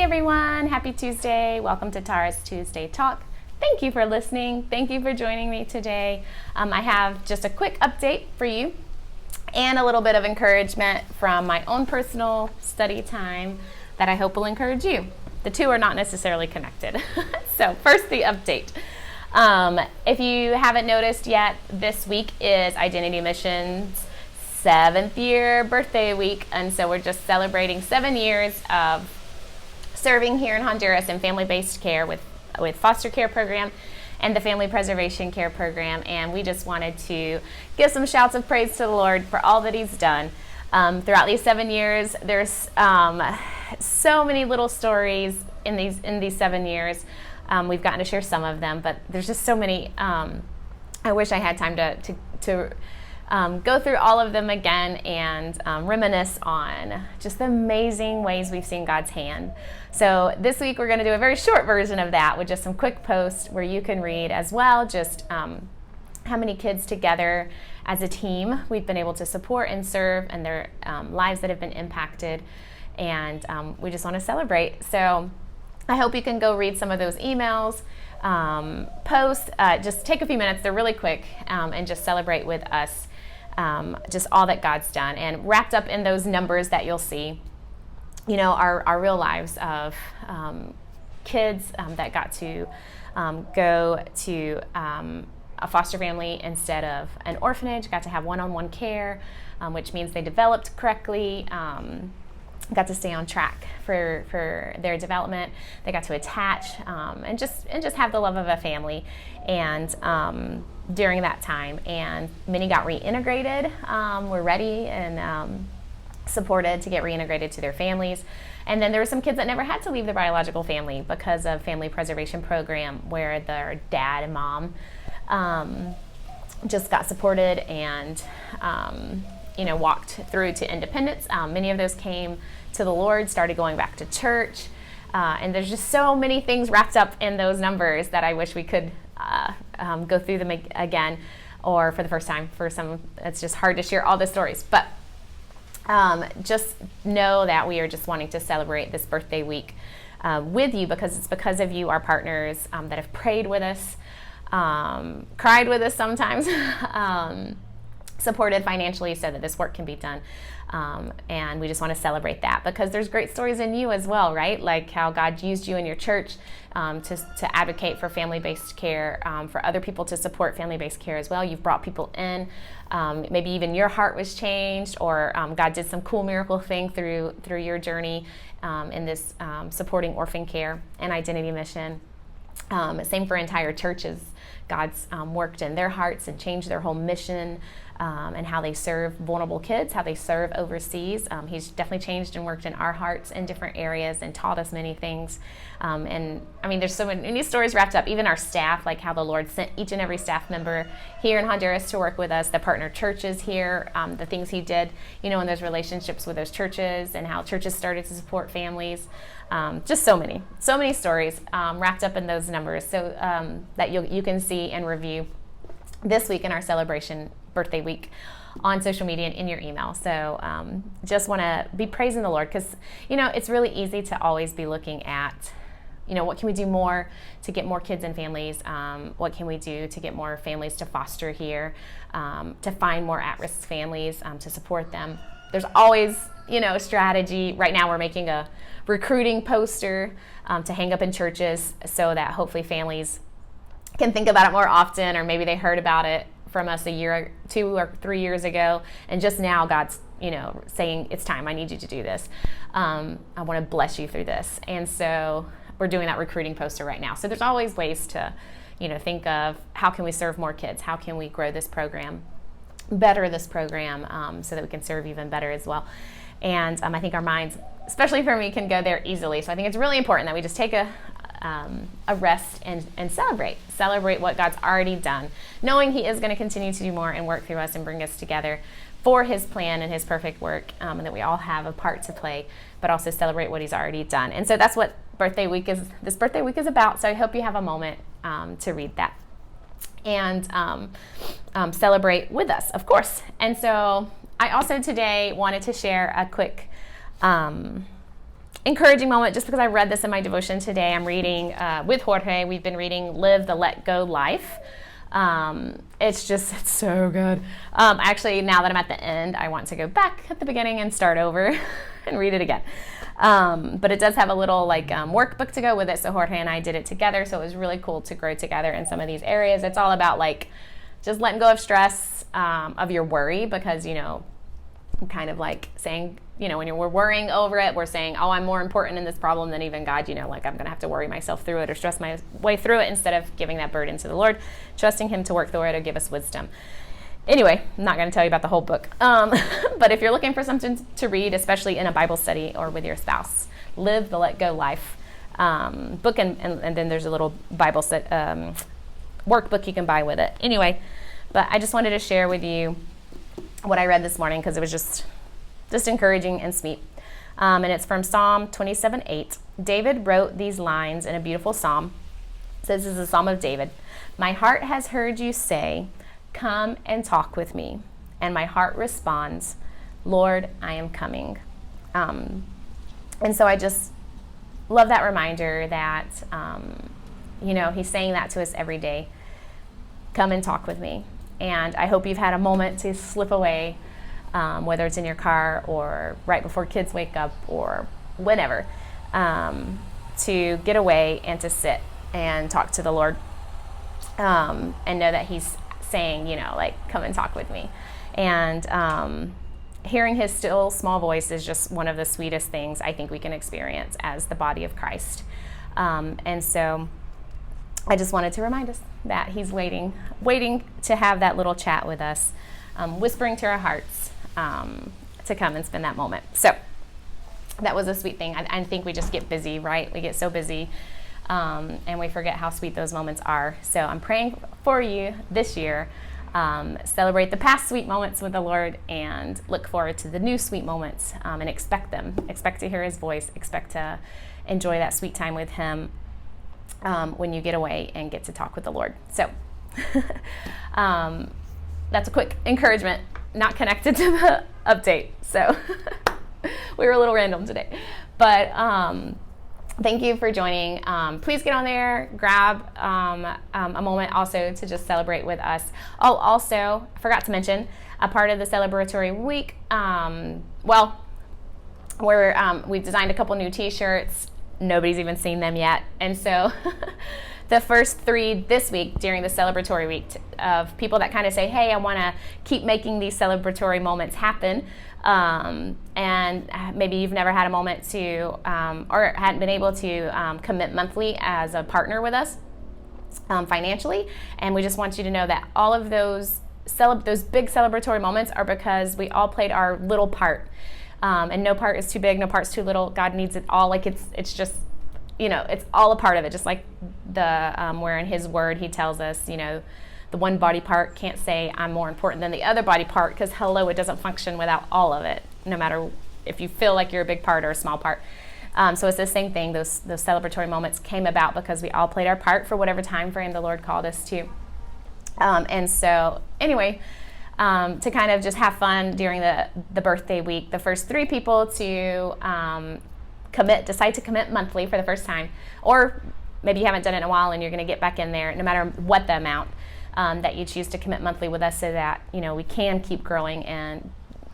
everyone, happy Tuesday. Welcome to Tara's Tuesday Talk. Thank you for listening. Thank you for joining me today. I have just a quick update for you and a little bit of encouragement from my own personal study time that I hope will encourage you. The two are not necessarily connected. So first, the update. If you haven't noticed yet, this week is Identity Mission's 7th year birthday week, and so we're just celebrating 7 years of serving here in Honduras in family-based care with foster care program and the family preservation care program, and we just wanted to give some shouts of praise to the Lord for all that He's done. Throughout these 7 years, there's so many little stories in these 7 years. We've gotten to share some of them, but there's just so many. I wish I had time to go through all of them again and reminisce on just the amazing ways we've seen God's hand. So this week we're going to do a very short version of that with just some quick posts where you can read as well just how many kids together as a team we've been able to support and serve, and their lives that have been impacted, and we just want to celebrate. So I hope you can go read some of those emails, posts, just take a few minutes, they're really quick, and just celebrate with us just all that God's done. And wrapped up in those numbers that you'll see, you know, our real lives of kids that got to go to a foster family instead of an orphanage, got to have one-on-one care, which means they developed correctly, got to stay on track for their development. They got to attach and just have the love of a family, and during that time, and many got reintegrated, were ready and supported to get reintegrated to their families. And then there were some kids that never had to leave their biological family because of family preservation program, where their dad and mom just got supported and walked through to independence. Many of those came to the Lord, started going back to church, and there's just so many things wrapped up in those numbers that I wish we could go through them again, or for the first time. For some, it's just hard to share all the stories, but just know that we are just wanting to celebrate this birthday week with you, because it's because of you, our partners, that have prayed with us, cried with us sometimes, supported financially so that this work can be done. And we just want to celebrate that, because there's great stories in you as well, right? Like how God used you in your church to advocate for family-based care, for other people to support family-based care as well. You've brought people in. Maybe even your heart was changed, or God did some cool miracle thing through your journey in this supporting orphan care and Identity Mission. Same for entire churches. God's worked in their hearts and changed their whole mission, and how they serve vulnerable kids, how they serve overseas. He's definitely changed and worked in our hearts in different areas and taught us many things. And I mean, there's so many stories wrapped up, even our staff, like how the Lord sent each and every staff member here in Honduras to work with us, the partner churches here, the things He did, in those relationships with those churches, and how churches started to support families. Just so many stories wrapped up in those numbers, so that you can see and review this week in our celebration birthday week on social media and in your email. So just want to be praising the Lord, because it's really easy to always be looking at what can we do more to get more kids and families, what can we do to get more families to foster here, to find more at-risk families, to support them. There's always strategy. Right now we're making a recruiting poster to hang up in churches, so that hopefully families can think about it more often, or maybe they heard about it from us a year, 2 or 3 years ago, and just now God's saying it's time, I need you to do this. I want to bless you through this. And so we're doing that recruiting poster right now. So there's always ways to think of how can we serve more kids, how can we grow this program, better this program, so that we can serve even better as well. And I think our minds, especially for me, can go there easily. So I think it's really important that we just take a rest and celebrate what God's already done, knowing He is going to continue to do more and work through us and bring us together for His plan and His perfect work, and that we all have a part to play, but also celebrate what He's already done. And so that's what this birthday week is about. So I hope you have a moment to read that and celebrate with us, of course. And so I also today wanted to share a quick encouraging moment, just because I read this in my devotion today. I'm reading with Jorge. We've been reading Live the Let Go Life. It's so good. Actually, now that I'm at the end, I want to go back at the beginning and start over and read it again. But it does have a little workbook to go with it. So Jorge and I did it together. So it was really cool to grow together in some of these areas. It's all about just letting go of stress, of your worry, because, kind of saying, when we're worrying over it, we're saying, oh, I'm more important in this problem than even God, I'm going to have to worry myself through it or stress my way through it, instead of giving that burden to the Lord, trusting him to work through it or give us wisdom. Anyway, I'm not going to tell you about the whole book. But if you're looking for something to read, especially in a Bible study or with your spouse, Live the Let Go Life book. And then there's a little Bible workbook you can buy with it. Anyway, but I just wanted to share with you what I read this morning, because it was just encouraging and sweet. And it's from Psalm 27:8. David wrote these lines in a beautiful psalm. It says, this is a psalm of David. My heart has heard you say, come and talk with me. And my heart responds, Lord, I am coming. And so I just love that reminder that, he's saying that to us every day. Come and talk with me. And I hope you've had a moment to slip away, whether it's in your car or right before kids wake up or whenever, to get away and to sit and talk to the Lord, and know that he's saying, come and talk with me. And hearing his still small voice is just one of the sweetest things I think we can experience as the body of Christ. And so I just wanted to remind us that he's waiting to have that little chat with us, whispering to our hearts, to come and spend that moment. So that was a sweet thing. I think we just get busy, right? We get so busy, and we forget how sweet those moments are. So I'm praying for you this year. Celebrate the past sweet moments with the Lord and look forward to the new sweet moments, and expect them. Expect to hear his voice. Expect to enjoy that sweet time with him, when you get away and get to talk with the Lord. So that's a quick encouragement, not connected to the update. So we were a little random today. But thank you for joining. Please get on there, grab a moment also to just celebrate with us. Oh, also, I forgot to mention, a part of the celebratory week, we've designed a couple new t-shirts. Nobody's even seen them yet. And so the first 3 this week during the celebratory week of people that kind of say, hey, I want to keep making these celebratory moments happen. And maybe you've never had a moment to, or hadn't been able to commit monthly as a partner with us financially. And we just want you to know that all of those big celebratory moments are because we all played our little part. And no part is too big, no part's too little. God needs it all. It's just, it's all a part of it. Just like where in his word, he tells us, the one body part can't say I'm more important than the other body part, because it doesn't function without all of it, no matter if you feel like you're a big part or a small part. So it's the same thing. Those celebratory moments came about because we all played our part for whatever time frame the Lord called us to. And so anyway, to kind of just have fun during the birthday week, the first 3 people to decide to commit monthly for the first time, or maybe you haven't done it in a while and you're going to get back in there, no matter what the amount that you choose to commit monthly with us, so that we can keep growing and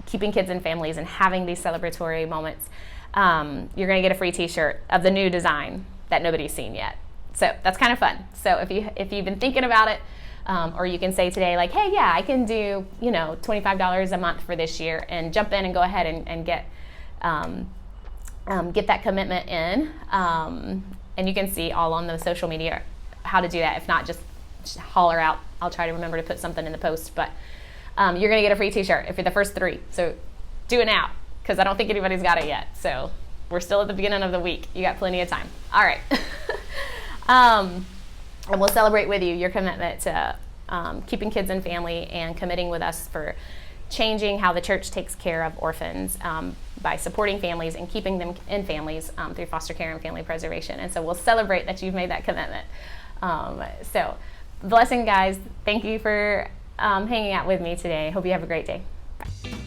keeping kids and families and having these celebratory moments. You're going to get a free t-shirt of the new design that nobody's seen yet. So that's kind of fun. So if you've been thinking about it, or you can say today, hey, yeah, I can do, $25 a month for this year, and jump in and go ahead and get that commitment in. And you can see all on the social media how to do that. If not, just holler out. I'll try to remember to put something in the post. But you're going to get a free t-shirt if you're the first 3. So do it now, because I don't think anybody's got it yet. So we're still at the beginning of the week. You got plenty of time. All right. And we'll celebrate with you your commitment to keeping kids and family, and committing with us for changing how the church takes care of orphans by supporting families and keeping them in families through foster care and family preservation. And so we'll celebrate that you've made that commitment. So blessing, guys. Thank you for hanging out with me today. Hope you have a great day. Bye.